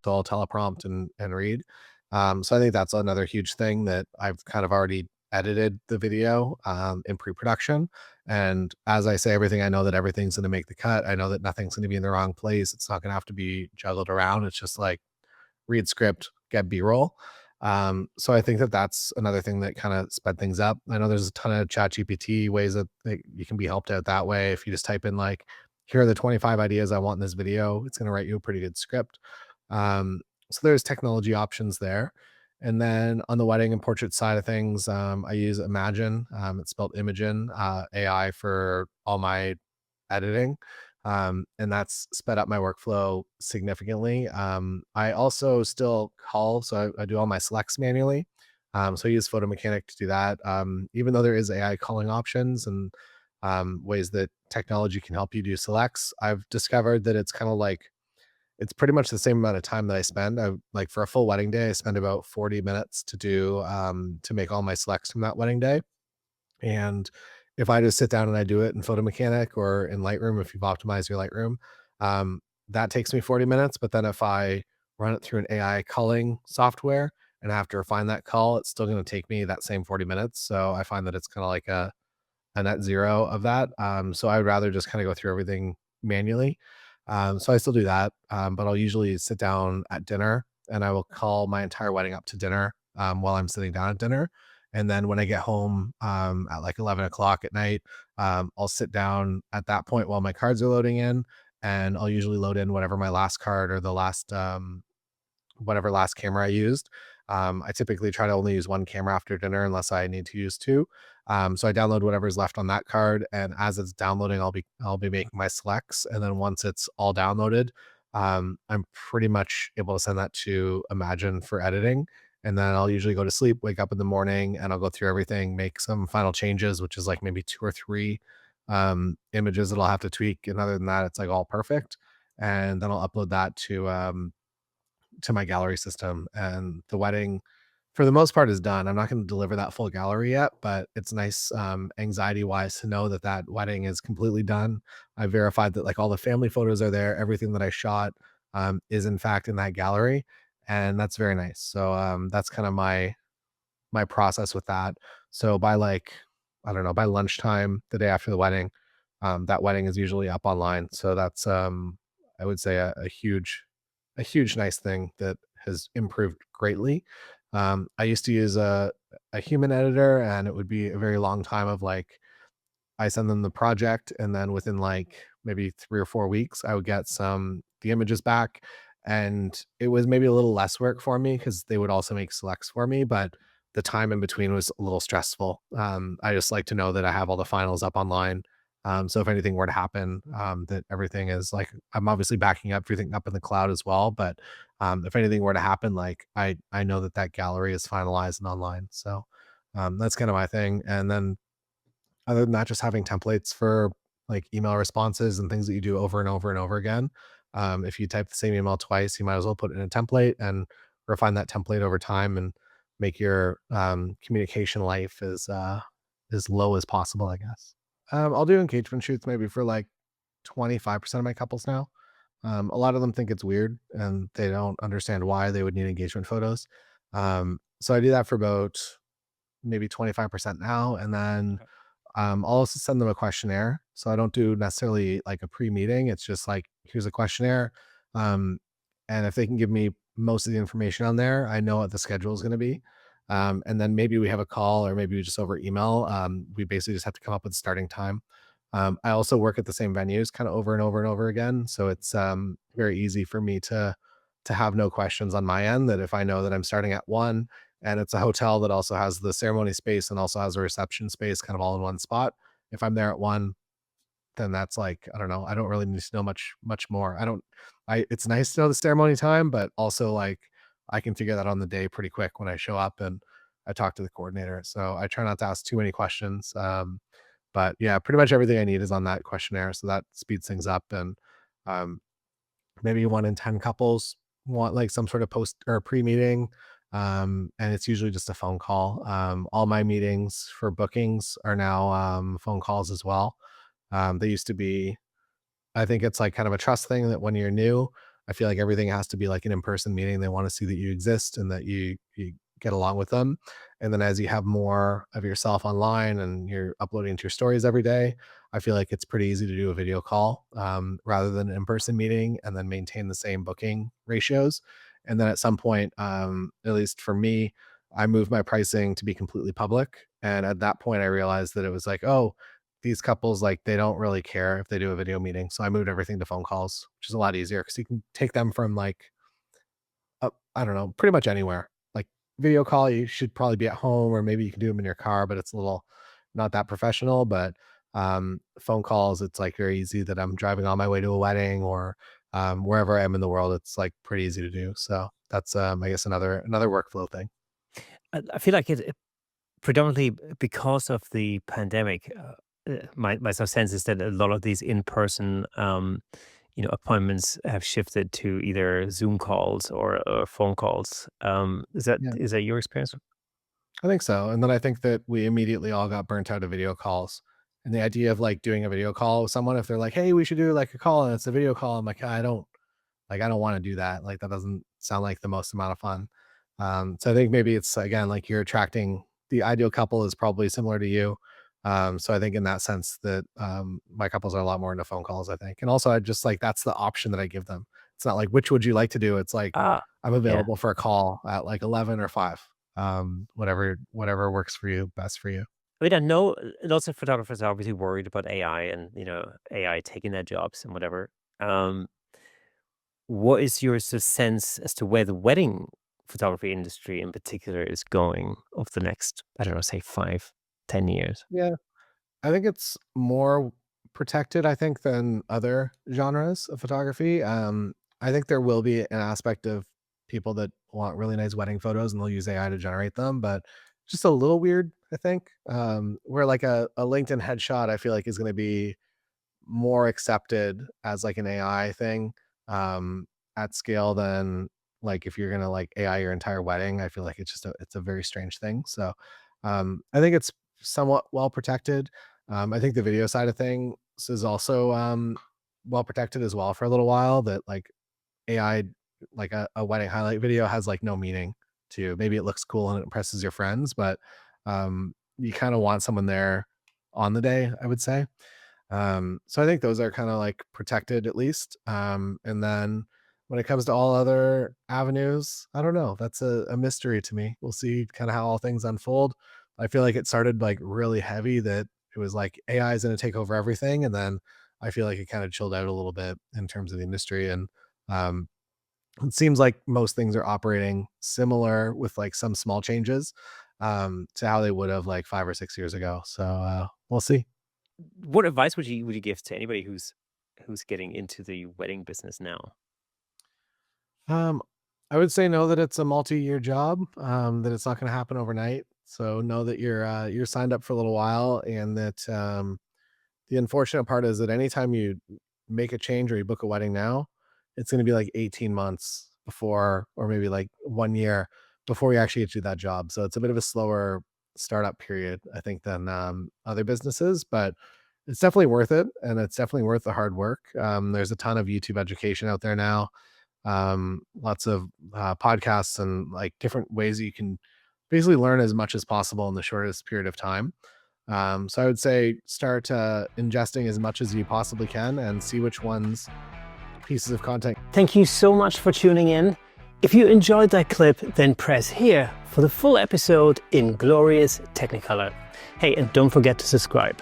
they'll teleprompt and read. So I think that's another huge thing that I've kind of already edited the video in pre-production. And as I say everything, I know that everything's going to make the cut. I know that nothing's going to be in the wrong place. It's not going to have to be juggled around. It's just like read script, get B-roll. So I think that that's another thing that kind of sped things up. I know there's a ton of ChatGPT ways that you can be helped out that way. If you just type in like, here are the 25 ideas I want in this video, it's going to write you a pretty good script. So there's technology options there. And then on the wedding and portrait side of things, I use Imagen. It's spelled Imagen AI for all my editing. And that's sped up my workflow significantly. I also still call, so I do all my selects manually. So I use Photo Mechanic to do that. Even though there is AI calling options and ways that technology can help you do selects, I've discovered that it's kind of like it's pretty much the same amount of time that I spend. I like for a full wedding day, I spend about 40 minutes to do to make all my selects from that wedding day. And if I just sit down and I do it in Photo Mechanic or in Lightroom, if you've optimized your Lightroom, um, that takes me 40 minutes. But then if I run it through an AI culling software and I have to refine that cull, it's still going to take me that same 40 minutes. So I find that it's kind of like a net zero of that. So I would rather just kind of go through everything manually. So I still do that, but I'll usually sit down at dinner and I will call my entire wedding up to dinner while I'm sitting down at dinner. And then when I get home at like 11 o'clock at night, I'll sit down at that point while my cards are loading in. And I'll usually load in whatever my last card or the last whatever last camera I used. I typically try to only use one camera after dinner unless I need to use two. So I download whatever's left on that card, and as it's downloading, I'll be making my selects, and then once it's all downloaded, I'm pretty much able to send that to Imagine for editing, and then I'll usually go to sleep, wake up in the morning, and I'll go through everything, make some final changes, which is like maybe two or three images that I'll have to tweak, and other than that, it's like all perfect, and then I'll upload that to my gallery system, and the wedding for the most part is done. I'm not going to deliver that full gallery yet, but it's nice anxiety wise to know that that wedding is completely done. I verified that like all the family photos are there, everything that I shot is in fact in that gallery, and that's very nice. So that's kind of my process with that. So by like I don't know, by lunchtime the day after the wedding, that wedding is usually up online. So that's I would say a huge nice thing that has improved greatly. I used to use a human editor, and it would be a very long time of like I send them the project, and then within like maybe 3 or 4 weeks, I would get the images back, and it was maybe a little less work for me because they would also make selects for me, but the time in between was a little stressful. I just like to know that I have all the finals up online. So if anything were to happen, that everything is like I'm obviously backing up everything up in the cloud as well. But if anything were to happen, like I know that that gallery is finalized and online. So that's kind of my thing. And then other than that, just having templates for like email responses and things that you do over and over and over again. If you type the same email twice, you might as well put it in a template and refine that template over time and make your communication life as low as possible, I guess. I'll do engagement shoots maybe for like 25% of my couples now. A lot of them think it's weird and they don't understand why they would need engagement photos. So I do that for about maybe 25% now. And then Okay. I'll also send them a questionnaire. So I don't do necessarily like a pre-meeting. It's just like, here's a questionnaire. Um, and if they can give me most of the information on there, I know what the schedule is going to be. And then maybe we have a call or maybe we just over email. We basically just have to come up with starting time. I also work at the same venues kind of over and over and over again. So it's very easy for me to have no questions on my end that if I know that I'm starting at one and it's a hotel that also has the ceremony space and also has a reception space kind of all in one spot. If I'm there at one, then that's like, I don't know, I don't really need to know much more. I don't I it's nice to know the ceremony time, but also like I can figure that on the day pretty quick when I show up and I talk to the coordinator. So I try not to ask too many questions. But yeah, pretty much everything I need is on that questionnaire. So that speeds things up and um maybe 1 in 10 couples want, like, some sort of post or pre-meeting, and it's usually just a phone call. All my meetings for bookings are now, phone calls as well. They used to be I think it's, like, kind of a trust thing that when you're new, I feel like everything has to be like an in-person meeting. They want to see that you exist and that you get along with them. And then as you have more of yourself online and you're uploading to your stories every day, I feel like it's pretty easy to do a video call rather than an in-person meeting, and then maintain the same booking ratios. And then at some point, at least for me, I moved my pricing to be completely public. And at that point, I realized that it was like, oh, these couples, like, they don't really care if they do a video meeting. So I moved everything to phone calls, which is a lot easier because you can take them from like, I don't know, pretty much anywhere. Like video call, you should probably be at home, or maybe you can do them in your car, but it's a little not that professional. But phone calls, it's like very easy that I'm driving on my way to a wedding, or wherever I am in the world, it's like pretty easy to do. So that's I guess another workflow thing. I feel like it predominantly because of the pandemic. My sort of sense is that a lot of these in-person, appointments have shifted to either Zoom calls or phone calls. Is that Yeah. is that your experience? I think so. And then I think that we immediately all got burnt out of video calls. And the idea of like doing a video call with someone, if they're like, hey, we should do like a call and it's a video call, I'm like, I don't want to do that. Like that doesn't sound like the most amount of fun. So I think maybe it's again like you're attracting the ideal couple is probably similar to you. So I think in that sense that my couples are a lot more into phone calls, I think. And also I just like that's the option that I give them. It's not like which would you like to do? It's like Ah, I'm yeah. available for a call at like 11 or 5. Whatever works for you, best for you. I mean, I know lots of photographers are obviously worried about AI and AI taking their jobs and whatever. Um, what is your sort of sense as to where the wedding photography industry in particular is going over the next, I don't know, say 5, 10 years? Yeah. I think it's more protected, I think, than other genres of photography. I think there will be an aspect of people that want really nice wedding photos and they'll use AI to generate them, but just a little weird, I think. Where like a LinkedIn headshot, I feel like is going to be more accepted as like an AI thing at scale than like if you're gonna like AI your entire wedding. I feel like it's a very strange thing. So I think it's somewhat well protected. I think the video side of things is also well protected as well for a little while. That like AI, like a wedding highlight video has like no meaning to. Maybe it looks cool and it impresses your friends, but you kind of want someone there on the day, I would say. So I think those are kind of like protected at least. And then when it comes to all other avenues, I don't know. That's a mystery to me. We'll see kind of how all things unfold. I feel like it started like really heavy that it was like AI is going to take over everything. And then I feel like it kind of chilled out a little bit in terms of the industry. And um, it seems like most things are operating similar with like some small changes to how they would have like 5 or 6 years ago. So we'll see. What advice would you give to anybody who's getting into the wedding business now? Um, I would say know that it's a multi-year job, that it's not gonna happen overnight. So know that you're signed up for a little while, and that the unfortunate part is that anytime you make a change or you book a wedding now, it's gonna be like 18 months before, or maybe like 1 year before you actually get to that job. So it's a bit of a slower startup period, I think, than other businesses, but it's definitely worth it, and it's definitely worth the hard work. There's a ton of YouTube education out there now, lots of podcasts and like different ways you can basically learn as much as possible in the shortest period of time. So I would say start ingesting as much as you possibly can and see which ones pieces of content. Thank you so much for tuning in. If you enjoyed that clip, then press here for the full episode in glorious Technicolor. Hey, and don't forget to subscribe.